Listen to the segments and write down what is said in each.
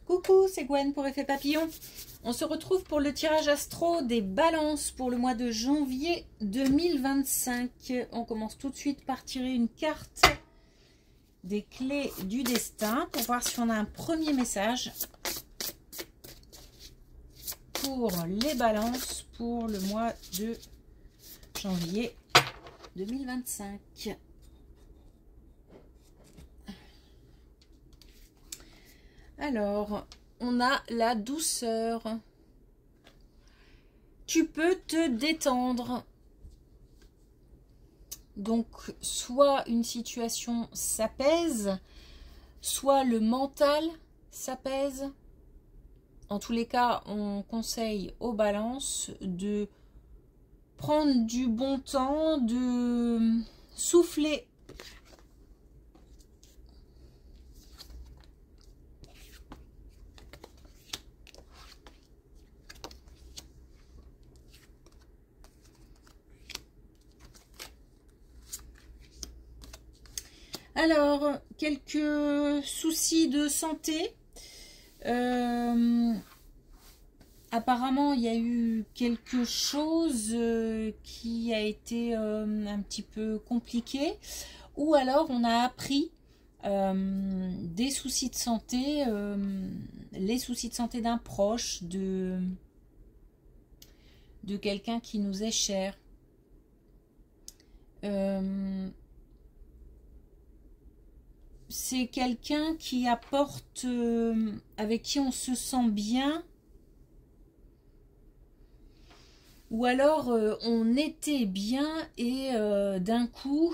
Coucou, c'est Gwen pour Effet Papillon. On se retrouve pour le tirage astro des balances pour le mois de janvier 2025. On commence tout de suite par tirer une carte des clés du destin pour voir si on a un premier message pour les balances pour le mois de janvier 2025. Alors, on a la douceur. Tu peux te détendre. Donc, soit une situation s'apaise, soit le mental s'apaise. En tous les cas, on conseille aux balances de prendre du bon temps, de souffler. Alors, quelques soucis de santé. Apparemment, il y a eu quelque chose qui a été un petit peu compliqué. Ou alors, on a appris des soucis de santé, les soucis de santé d'un proche, de quelqu'un qui nous est cher. C'est quelqu'un qui apporte, avec qui on se sent bien. Ou alors on était bien et d'un coup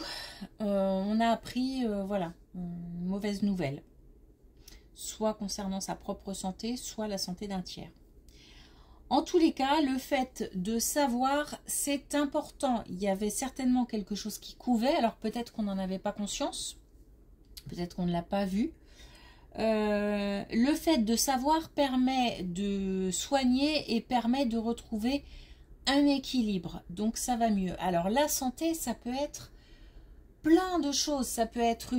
on a appris voilà, une mauvaise nouvelle. Soit concernant sa propre santé, soit la santé d'un tiers. En tous les cas, le fait de savoir, c'est important. Il y avait certainement quelque chose qui couvait, alors peut-être qu'on n'en avait pas conscience. Peut-être qu'on ne l'a pas vu. Le fait de savoir permet de soigner et permet de retrouver un équilibre. Donc ça va mieux. Alors la santé, ça peut être plein de choses. Ça peut être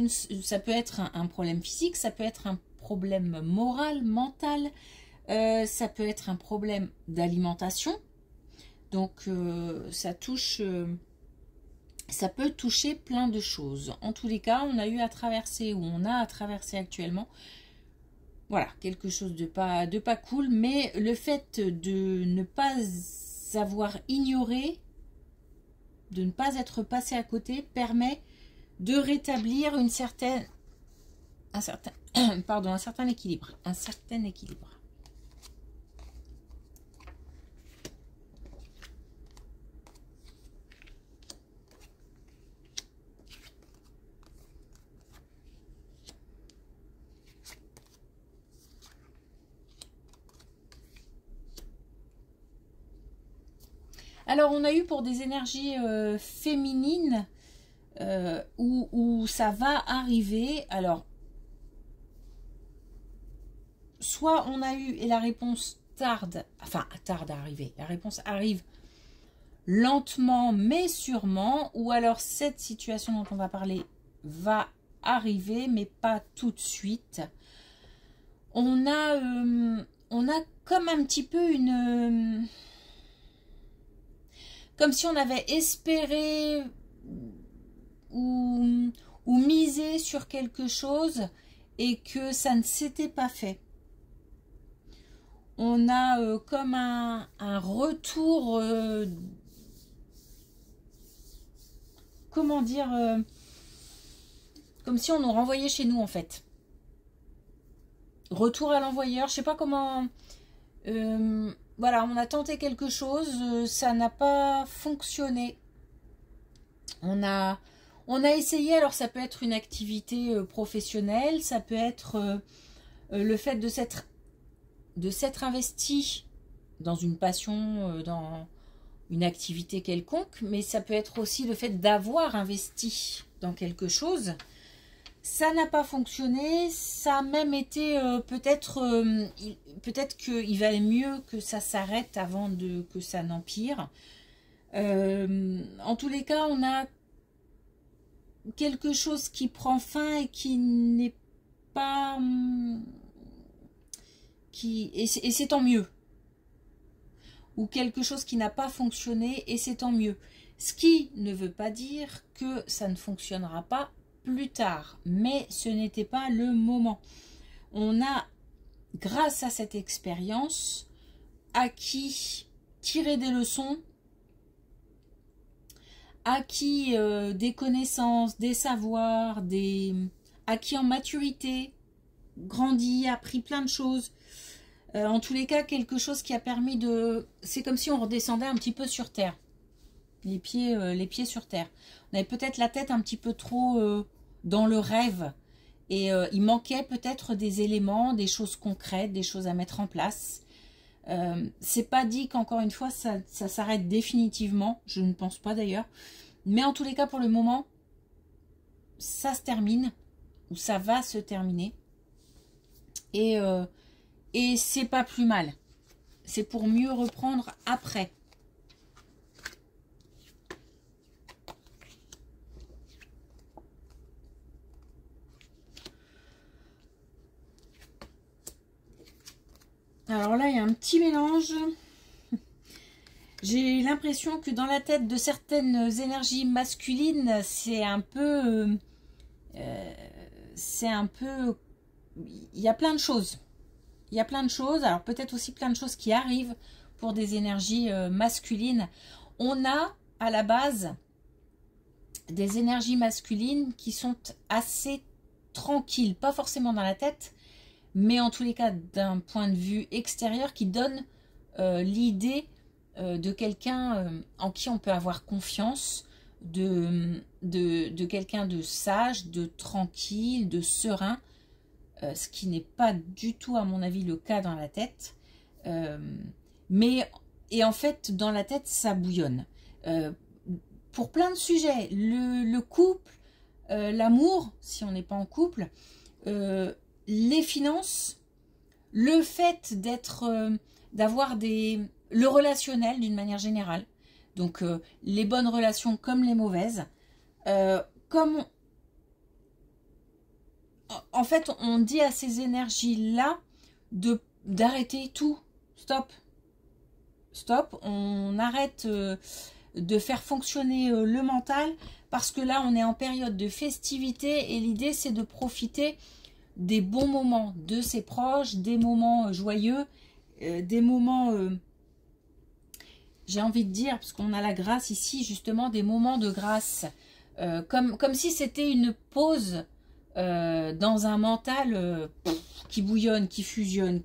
un problème physique, ça peut être un problème moral, mental. Ça peut être un problème d'alimentation. Donc ça touche... ça peut toucher plein de choses. En tous les cas, on a eu à traverser, ou on a à traverser actuellement, voilà, quelque chose de pas cool. Mais le fait de ne pas avoir ignoré, de ne pas être passé à côté, permet de rétablir un certain équilibre. Un certain équilibre. Alors, on a eu pour des énergies féminines où ça va arriver. Alors, soit on a eu et la réponse tarde à arriver. La réponse arrive lentement mais sûrement. Ou alors, cette situation dont on va parler va arriver mais pas tout de suite. On a comme un petit peu une... comme si on avait espéré ou misé sur quelque chose et que ça ne s'était pas fait. On a comme un retour, comment dire, comme si on nous renvoyait chez nous en fait. Retour à l'envoyeur, je sais pas comment... voilà, on a tenté quelque chose, ça n'a pas fonctionné. On a essayé, alors ça peut être une activité professionnelle, ça peut être le fait de s'être investi dans une passion, dans une activité quelconque, mais ça peut être aussi le fait d'avoir investi dans quelque chose. Ça n'a pas fonctionné, ça a même été peut-être qu'il valait mieux que ça s'arrête avant que ça n'empire. En tous les cas, on a quelque chose qui prend fin et qui n'est pas et c'est tant mieux. Ou quelque chose qui n'a pas fonctionné et c'est tant mieux. Ce qui ne veut pas dire que ça ne fonctionnera pas plus tard, mais ce n'était pas le moment. On a, grâce à cette expérience, acquis, tiré des leçons, acquis des connaissances, des savoirs, acquis en maturité, grandi, appris plein de choses. En tous les cas, quelque chose qui a permis de... C'est comme si on redescendait un petit peu sur terre. Les pieds sur terre. On avait peut-être la tête un petit peu trop dans le rêve. Et il manquait peut-être des éléments, des choses concrètes, des choses à mettre en place. C'est pas dit qu'encore une fois, ça s'arrête définitivement. Je ne pense pas d'ailleurs. Mais en tous les cas, pour le moment, ça se termine. Ou ça va se terminer. Et c'est pas plus mal. C'est pour mieux reprendre après. Alors là, il y a un petit mélange. J'ai l'impression que dans la tête de certaines énergies masculines, c'est un peu... il y a plein de choses. Il y a plein de choses. Alors peut-être aussi plein de choses qui arrivent pour des énergies masculines. On a à la base des énergies masculines qui sont assez tranquilles. Pas forcément dans la tête, mais en tous les cas d'un point de vue extérieur qui donne l'idée de quelqu'un en qui on peut avoir confiance, de quelqu'un de sage, de tranquille, de serein, ce qui n'est pas du tout à mon avis le cas dans la tête. Et en fait dans la tête ça bouillonne. Pour plein de sujets, le couple, l'amour, si on n'est pas en couple, les finances, le fait d'avoir le relationnel d'une manière générale, donc les bonnes relations comme les mauvaises, en fait on dit à ces énergies là d'arrêter tout, stop, on arrête de faire fonctionner le mental, parce que là on est en période de festivité et l'idée c'est de profiter des bons moments de ses proches, des moments joyeux, des moments, j'ai envie de dire, parce qu'on a la grâce ici, justement, des moments de grâce, comme si c'était une pause dans un mental qui bouillonne, qui fusionne,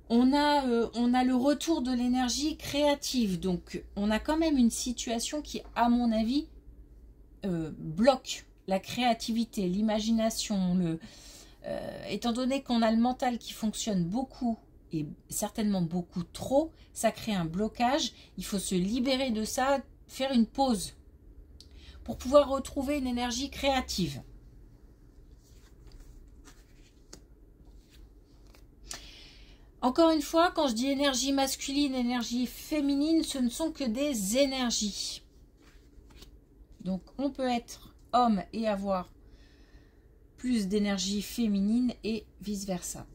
On a le retour de l'énergie créative, donc on a quand même une situation qui, à mon avis, bloque la créativité, l'imagination, étant donné qu'on a le mental qui fonctionne beaucoup et certainement beaucoup trop, ça crée un blocage. Il faut se libérer de ça, faire une pause pour pouvoir retrouver une énergie créative. Encore une fois, quand je dis énergie masculine, énergie féminine, ce ne sont que des énergies. Donc on peut être homme et avoir plus d'énergie féminine et vice versa.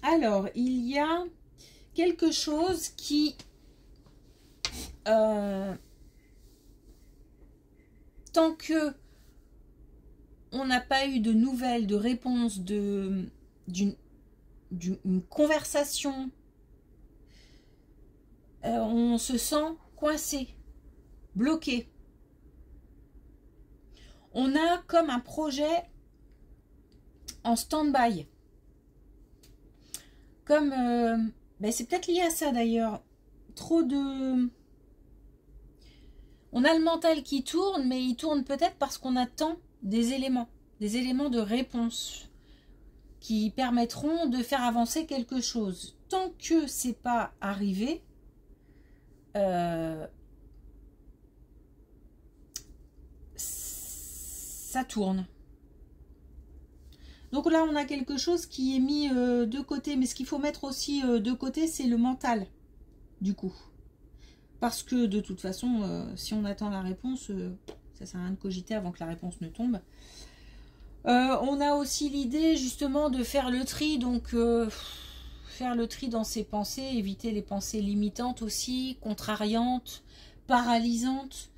Alors, il y a quelque chose qui, tant que on n'a pas eu de nouvelles, de réponses, d'une conversation, on se sent coincé, bloqué. On a comme un projet en stand-by. Comme, c'est peut-être lié à ça d'ailleurs, trop de... On a le mental qui tourne, mais il tourne peut-être parce qu'on attend des éléments de réponse qui permettront de faire avancer quelque chose. Tant que c'est pas arrivé, ça tourne. Donc là, on a quelque chose qui est mis de côté. Mais ce qu'il faut mettre aussi de côté, c'est le mental, du coup. parce que de toute façon, si on attend la réponse, ça sert à rien de cogiter avant que la réponse ne tombe. On a aussi l'idée justement de faire le tri, donc faire le tri dans ses pensées, éviter les pensées limitantes aussi, contrariantes, paralysantes.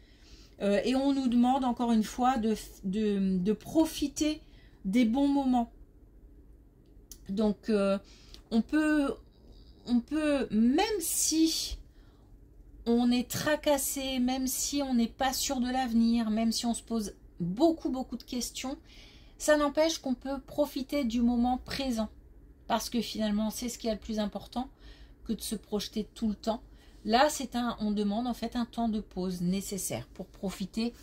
Et on nous demande encore une fois de profiter des bons moments. Donc on peut, même si on est tracassé, même si on n'est pas sûr de l'avenir, même si on se pose beaucoup de questions, ça n'empêche qu'on peut profiter du moment présent. Parce que finalement, c'est ce qui est le plus important que de se projeter tout le temps. Là, on demande en fait un temps de pause nécessaire pour profiter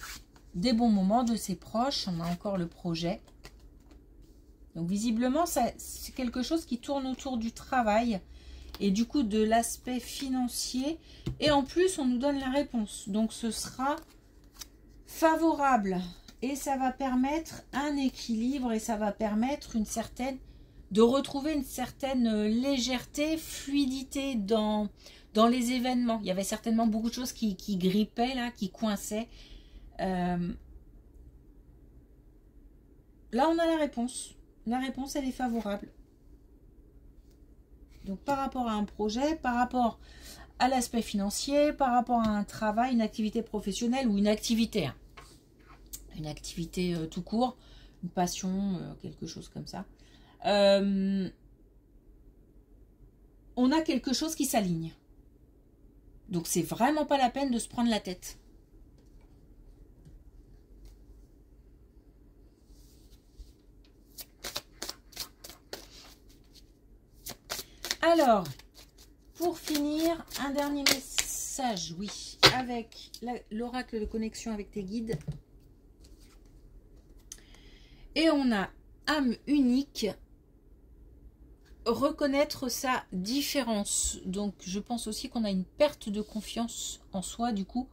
des bons moments de ses proches. On a encore le projet. Donc visiblement, c'est quelque chose qui tourne autour du travail et du coup de l'aspect financier. Et en plus, on nous donne la réponse. Donc ce sera favorable et ça va permettre un équilibre et ça va permettre de retrouver une certaine légèreté, fluidité dans les événements. Il y avait certainement beaucoup de choses qui grippaient là, qui coinçaient. Là, on a la réponse. La réponse, elle est favorable. Donc, par rapport à un projet, par rapport à l'aspect financier, par rapport à un travail, une activité professionnelle ou une activité. Une activité tout court, une passion, quelque chose comme ça. On a quelque chose qui s'aligne. Donc, c'est vraiment pas la peine de se prendre la tête. Alors, pour finir, un dernier message, oui, avec l'oracle de connexion avec tes guides. Et on a âme unique, reconnaître sa différence. Donc, je pense aussi qu'on a une perte de confiance en soi, du coup,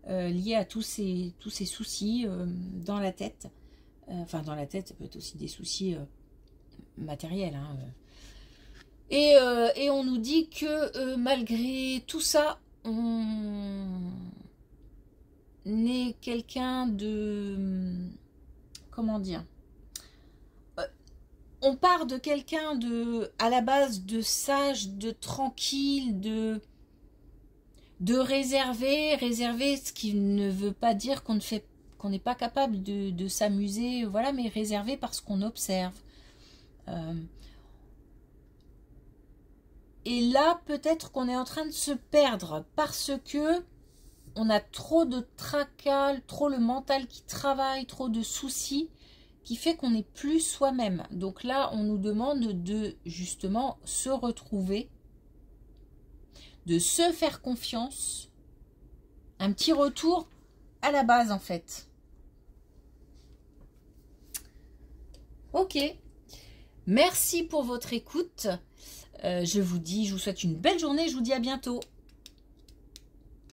liée à tous ces soucis dans la tête. Enfin, dans la tête, ça peut être aussi des soucis matériels, hein, et on nous dit que malgré tout ça, on est quelqu'un de... Comment dire? On part de quelqu'un à la base de sage, de tranquille, de réservé. Réservé, ce qui ne veut pas dire qu'on n'est pas capable de s'amuser, voilà, mais réservé parce qu'on observe. Et là, peut-être qu'on est en train de se perdre parce que on a trop de tracas, trop le mental qui travaille, trop de soucis qui fait qu'on n'est plus soi-même. Donc là, on nous demande de justement se retrouver, de se faire confiance, un petit retour à la base en fait. Ok, merci pour votre écoute. Je vous souhaite une belle journée, je vous dis à bientôt.